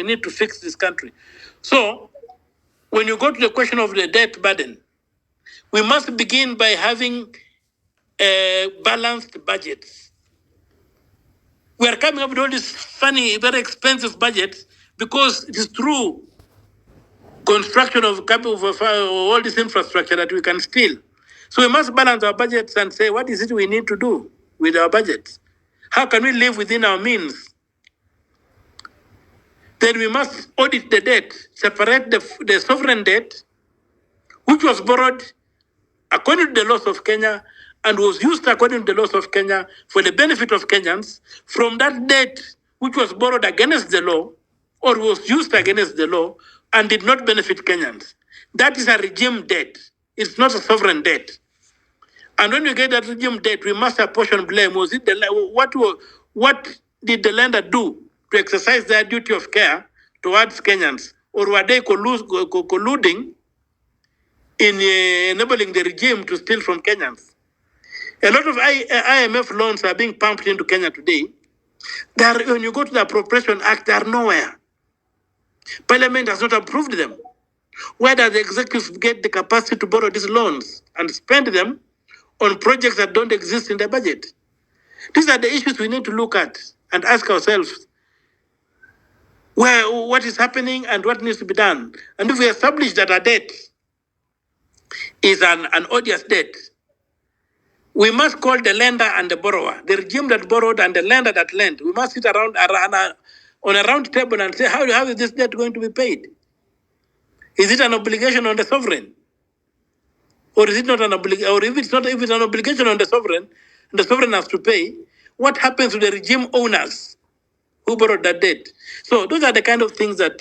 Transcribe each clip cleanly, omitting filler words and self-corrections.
We need to fix this country. So, when you go to the question of the debt burden, we must begin by having balanced budgets. We are coming up with all these funny, very expensive budgets because it is through construction of capital of all this infrastructure that we can steal. So we must balance our budgets and say, what is it we need to do with our budgets? How can we live within our means? Then we must audit the debt, separate the sovereign debt, which was borrowed according to the laws of Kenya and was used according to the laws of Kenya for the benefit of Kenyans, from that debt which was borrowed against the law or was used against the law and did not benefit Kenyans. That is a regime debt. It's not a sovereign debt. And when we get that regime debt, we must apportion blame. Was it what did the lender do to exercise their duty of care towards Kenyans, or were they colluding in enabling the regime to steal from Kenyans? A lot of IMF loans are being pumped into Kenya today. When you go to the Appropriation Act, they are nowhere. Parliament has not approved them. Where does the executive get the capacity to borrow these loans and spend them on projects that don't exist in the budget? These are the issues we need to look at and ask ourselves what is happening and what needs to be done. And if we establish that a debt is an odious debt, we must call the lender and the borrower, the regime that borrowed and the lender that lent. We must sit around on a round table and say, how is this debt going to be paid? Is it an obligation on the sovereign? Or is it not an obligation? Or if it's an obligation on the sovereign has to pay, what happens to the regime owners who borrowed that debt? So those are the kind of things that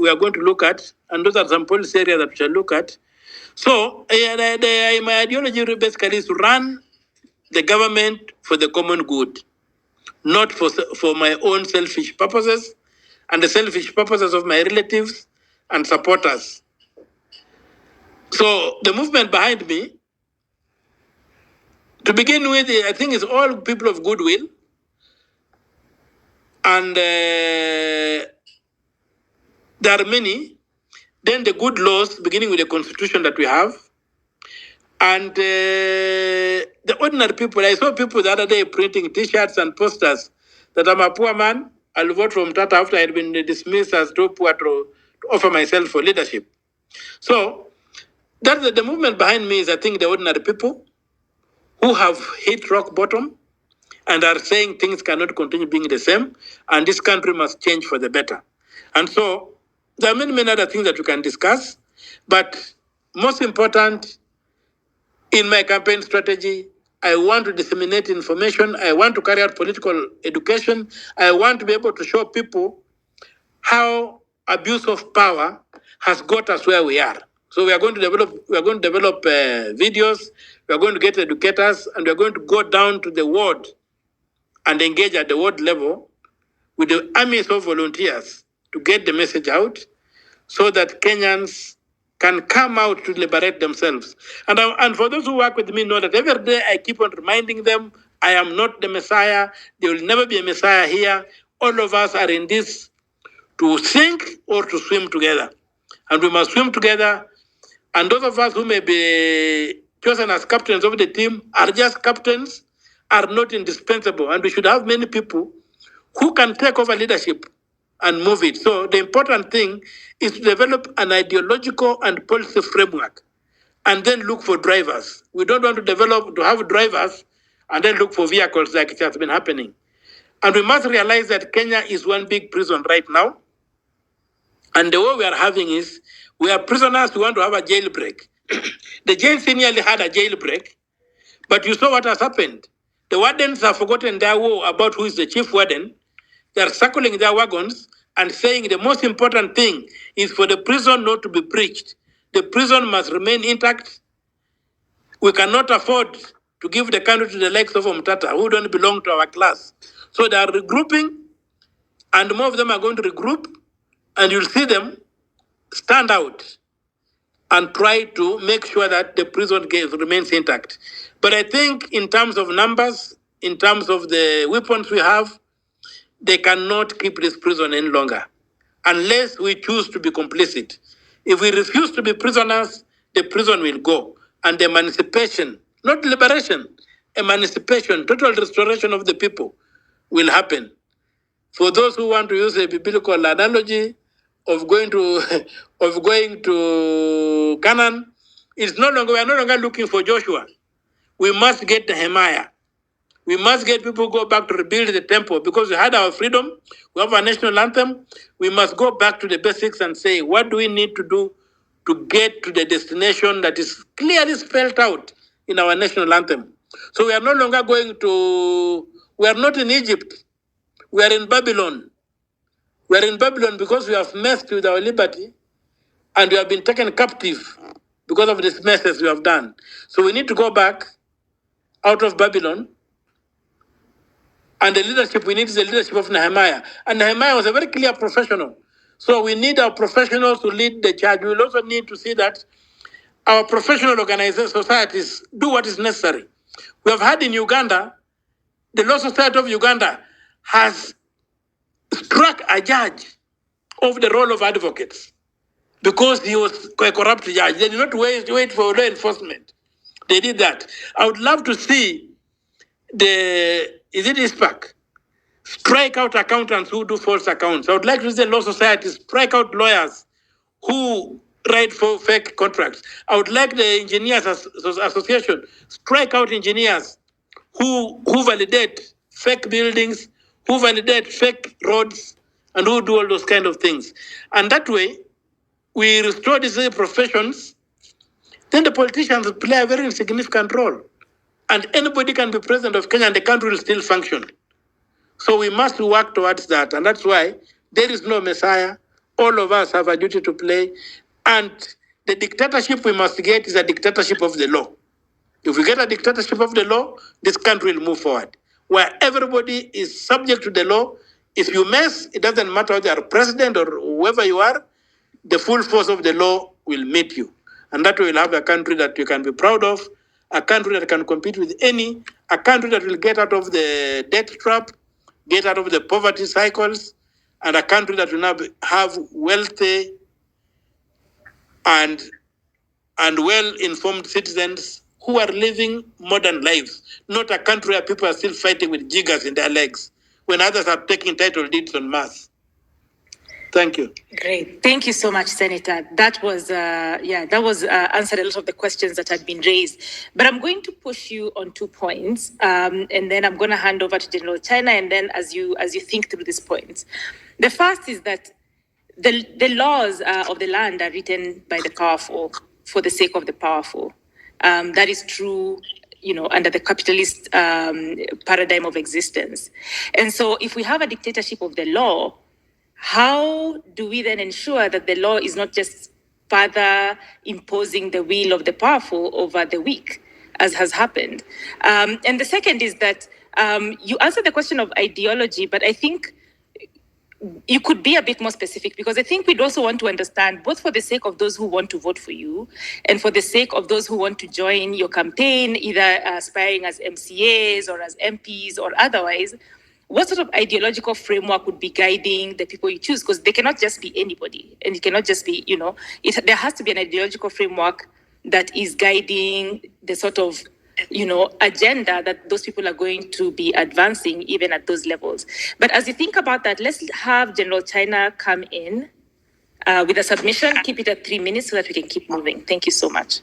we are going to look at, and those are some policy areas that we shall look at. So my ideology basically is to run the government for the common good, not for my own selfish purposes and the selfish purposes of my relatives and supporters. So the movement behind me, to begin with, I think it's all people of goodwill. And there are many. Then the good laws, beginning with the constitution that we have. And the ordinary people, I saw people the other day printing T-shirts and posters that I'm a poor man, I'll vote for Omtatah after I had been dismissed as too poor to offer myself for leadership. So that's the movement behind me is, I think, the ordinary people who have hit rock bottom and are saying things cannot continue being the same, and this country must change for the better. And so there are many other things that we can discuss, but most important, in my campaign strategy, I want to disseminate information. I want to carry out political education. I want to be able to show people how abuse of power has got us where we are. So we are going to develop videos. We are going to get educators, and we are going to go down to the ward and engage at the ward level with the armies of volunteers to get the message out, so that Kenyans can come out to liberate themselves. And for those who work with me know that every day I keep on reminding them, I am not the Messiah. There will never be a Messiah here. All of us are in this to sink or to swim together. And we must swim together. And those of us who may be chosen as captains of the team are just captains, are not indispensable. And we should have many people who can take over leadership and move it. So the important thing is to develop an ideological and policy framework and then look for drivers. We don't want to have drivers and then look for vehicles like it has been happening. And we must realize that Kenya is one big prison right now. And the way we are having is, we are prisoners who want to have a jailbreak. The jail nearly had a jailbreak, but you saw what has happened. The wardens have forgotten their war about who is the chief warden. They are circling their wagons and saying the most important thing is for the prison not to be breached. The prison must remain intact. We cannot afford to give the country to the likes of Omtatah, who don't belong to our class. So they are regrouping, and more of them are going to regroup, and you'll see them stand out and try to make sure that the prison remains intact. But I think in terms of numbers, in terms of the weapons we have, they cannot keep this prison any longer. unless we choose to be complicit. If we refuse to be prisoners, the prison will go. And emancipation, not liberation, emancipation, total restoration of the people will happen. For those who want to use a biblical analogy of going to of going to Canaan, it's no longer we are no longer looking for Joshua. We must get Nehemiah. We must get people go back to rebuild the temple because we had our freedom. We have our national anthem. We must go back to the basics and say, what do we need to do to get to the destination that is clearly spelled out in our national anthem? So we are no longer going to, we are not in Egypt. We are in Babylon. We are in Babylon because we have messed with our liberty and we have been taken captive because of these messes we have done. So we need to go back out of Babylon. And the leadership we need is the leadership of Nehemiah. And Nehemiah was a very clear professional. So we need our professionals to lead the church. We will also need to see that our professional organizations, societies, do what is necessary. We have had in Uganda, the Law Society of Uganda has struck a judge of the role of advocates because he was a corrupt judge. They did not wait for law enforcement. They did that. I would love to see is it ISPAC? Strike out accountants who do false accounts. I would like to see the law societies strike out lawyers who write for fake contracts. I would like the engineers association strike out engineers who validate fake buildings, who validate fake roads, and who do all those kind of things. And that way, we restore these professions. Then the politicians play a very insignificant role, and anybody can be president of Kenya, and the country will still function. So we must work towards that. And that's why there is no Messiah. All of us have a duty to play. And the dictatorship we must get is a dictatorship of the law. If we get a dictatorship of the law, this country will move forward. Where everybody is subject to the law. If you mess, it doesn't matter whether you're president or whoever you are, the full force of the law will meet you. And that way we'll have a country that you can be proud of, a country that can compete with any, a country that will get out of the debt trap, get out of the poverty cycles, and a country that will now have wealthy and well-informed citizens who are living modern lives, not a country where people are still fighting with jiggers in their legs when others are taking title deeds on mass. Thank you. Great. Thank you so much, Senator. That was answered a lot of the questions that had been raised. But I'm going to push you on 2 points, and then I'm going to hand over to General China, and then as you think through these points. The first is that the laws of the land are written by the powerful for the sake of the powerful. That is true, under the capitalist paradigm of existence. And so if we have a dictatorship of the law, how do we then ensure that the law is not just further imposing the will of the powerful over the weak, as has happened? And the second is that you answered the question of ideology, but I think you could be a bit more specific, because I think we'd also want to understand, both for the sake of those who want to vote for you and for the sake of those who want to join your campaign, either aspiring as MCAs or as MPs or otherwise, what sort of ideological framework would be guiding the people you choose? Because they cannot just be anybody, and it cannot just be, there has to be an ideological framework that is guiding the sort of, agenda that those people are going to be advancing even at those levels. But as you think about that, let's have General China come in with a submission. Keep it at 3 minutes so that we can keep moving. Thank you so much.